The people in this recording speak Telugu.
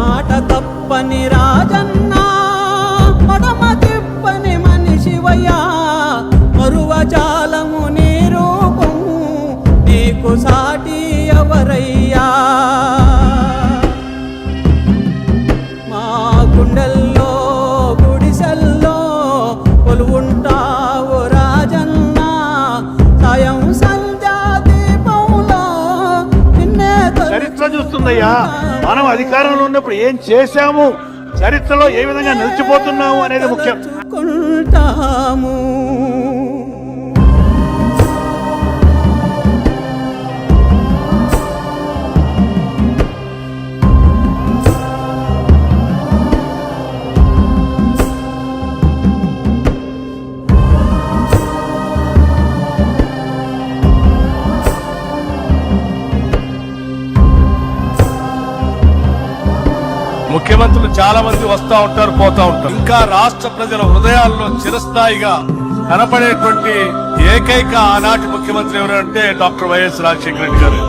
మాట తప్పని రాజన్న మడమ తిప్పని మనిషివయ్యా మరువజాలము నీ రూపము నీకు సాటి ఎవరయ్యా మా గుండెల్లో గుడిసెల్లో కొలువుంటావు రాజన్న సాయం సంధ్యా దీపంలో నిన్నే చరిత్ర చూస్తుందయ్యా మనం అధికారంలో ఉన్నప్పుడు ఏం చేశాము చరిత్రలో ఏ విధంగా నిలిచిపోతున్నాము అనేది ముఖ్యం. ముఖ్యమంత్రులు చాలా మంది వస్తూ ఉంటారు, పోతా ఉంటారు. ఇంకా రాష్ట్ర ప్రజల హృదయాల్లో చిరస్థాయిగా కనపడేటువంటి ఏకైక ఆనాటి ముఖ్యమంత్రి ఎవరంటే డాక్టర్ వైఎస్ రాజశేఖర రెడ్డి గారు.